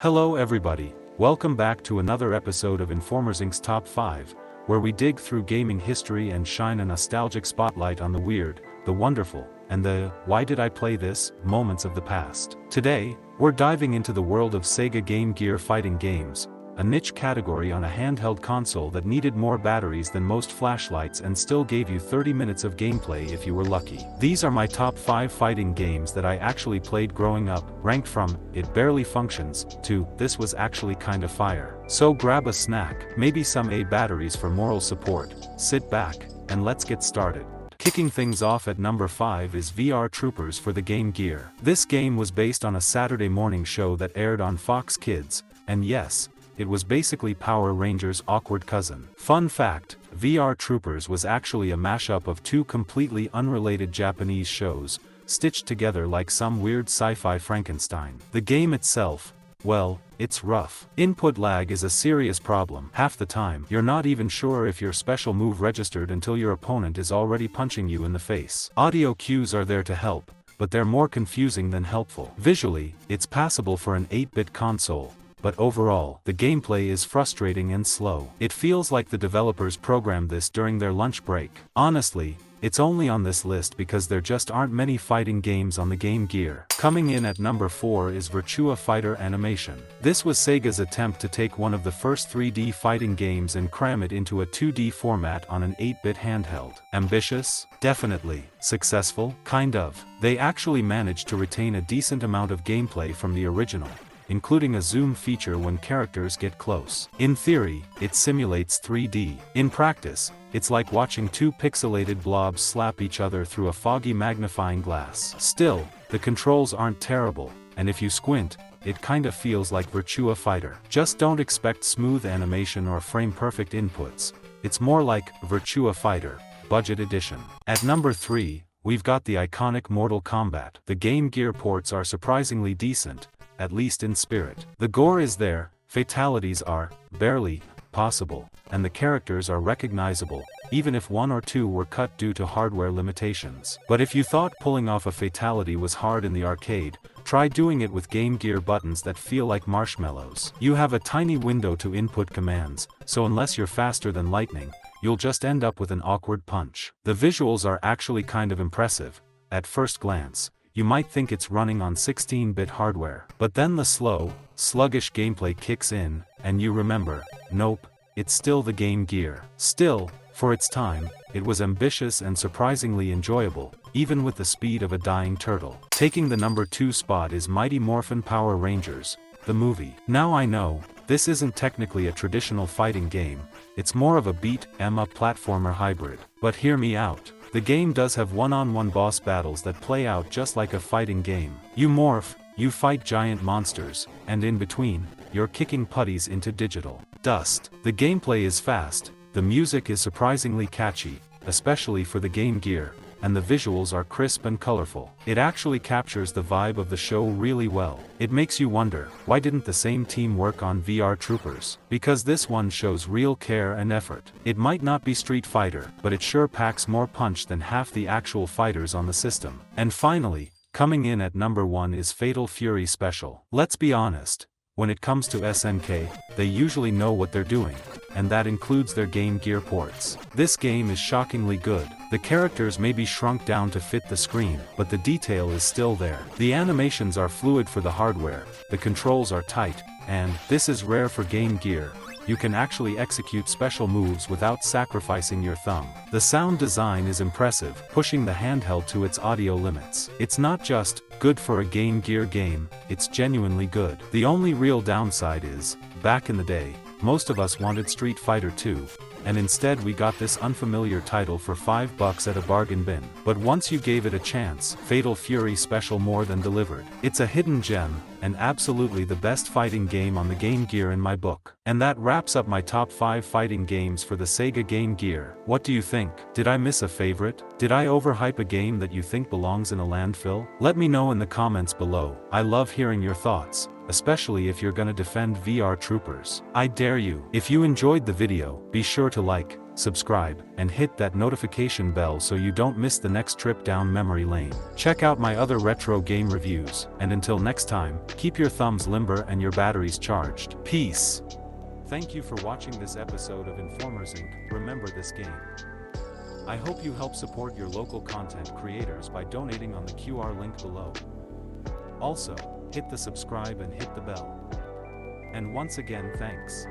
Hello everybody, welcome back to another episode of Informers Inc.'s Top 5, where we dig through gaming history and shine a nostalgic spotlight on the weird, the wonderful, and the "why did I play this" moments of the past. Today, we're diving into the world of Sega Game Gear fighting games, a niche category on a handheld console that needed more batteries than most flashlights and still gave you 30 minutes of gameplay if you were lucky. These are my top 5 fighting games that I actually played growing up, ranked from "it barely functions" to "this was actually kinda fire." So grab a snack, maybe some batteries for moral support, sit back, and let's get started. Kicking things off at number 5 is VR Troopers for the Game Gear. This game was based on a Saturday morning show that aired on Fox Kids, and yes, it was basically Power Rangers' awkward cousin. Fun fact, VR Troopers was actually a mashup of two completely unrelated Japanese shows, stitched together like some weird sci-fi Frankenstein. The game itself, well, it's rough. Input lag is a serious problem. Half the time, you're not even sure if your special move registered until your opponent is already punching you in the face. Audio cues are there to help, but they're more confusing than helpful. Visually, it's passable for an 8-bit console, but overall, the gameplay is frustrating and slow. It feels like the developers programmed this during their lunch break. Honestly, it's only on this list because there just aren't many fighting games on the Game Gear. Coming in at number 4 is Virtua Fighter Animation. This was Sega's attempt to take one of the first 3D fighting games and cram it into a 2D format on an 8-bit handheld. Ambitious? Definitely. Successful? Kind of. They actually managed to retain a decent amount of gameplay from the original, including a zoom feature when characters get close. In theory, it simulates 3D. In practice, it's like watching two pixelated blobs slap each other through a foggy magnifying glass. Still, the controls aren't terrible, and if you squint, it kinda feels like Virtua Fighter. Just don't expect smooth animation or frame-perfect inputs. It's more like Virtua Fighter, Budget Edition. At number 3, we've got the iconic Mortal Kombat. The Game Gear ports are surprisingly decent, at least in spirit. The gore is there, fatalities are, barely, possible, and the characters are recognizable, even if one or two were cut due to hardware limitations. But if you thought pulling off a fatality was hard in the arcade, try doing it with Game Gear buttons that feel like marshmallows. You have a tiny window to input commands, so unless you're faster than lightning, you'll just end up with an awkward punch. The visuals are actually kind of impressive. At first glance, you might think it's running on 16-bit hardware. But then the slow, sluggish gameplay kicks in, and you remember, nope, it's still the Game Gear. Still, for its time, it was ambitious and surprisingly enjoyable, even with the speed of a dying turtle. Taking the number 2 spot is Mighty Morphin Power Rangers, the movie. Now I know, this isn't technically a traditional fighting game, it's more of a beat-em-up platformer hybrid. But hear me out. The game does have one-on-one boss battles that play out just like a fighting game. You morph, you fight giant monsters, and in between, you're kicking putties into digital dust. The gameplay is fast, the music is surprisingly catchy, especially for the Game Gear, and the visuals are crisp and colorful. It actually captures the vibe of the show really well. It makes you wonder, why didn't the same team work on VR Troopers? Because this one shows real care and effort. It might not be Street Fighter, but it sure packs more punch than half the actual fighters on the system. And finally, coming in at number 1 is Fatal Fury Special. Let's be honest, when it comes to SNK, they usually know what they're doing, and that includes their Game Gear ports. This game is shockingly good. The characters may be shrunk down to fit the screen, but the detail is still there. The animations are fluid for the hardware, the controls are tight, and, this is rare for Game Gear, you can actually execute special moves without sacrificing your thumb. The sound design is impressive, pushing the handheld to its audio limits. It's not just good for a Game Gear game, it's genuinely good. The only real downside is, back in the day, most of us wanted Street Fighter 2, and instead we got this unfamiliar title for $5 at a bargain bin. But once you gave it a chance, Fatal Fury Special more than delivered. It's a hidden gem, and absolutely the best fighting game on the Game Gear in my book. And that wraps up my top 5 fighting games for the Sega Game Gear. What do you think? Did I miss a favorite? Did I overhype a game that you think belongs in a landfill? Let me know in the comments below. I love hearing your thoughts, especially if you're gonna defend VR Troopers. I dare you. If you enjoyed the video, be sure to like, subscribe, and hit that notification bell so you don't miss the next trip down memory lane. Check out my other retro game reviews, and until next time, keep your thumbs limber and your batteries charged. Peace. Thank you for watching this episode of Informers Inc. Remember this game. I hope you help support your local content creators by donating on the QR link below. Also, hit the subscribe and hit the bell. And once again, thanks.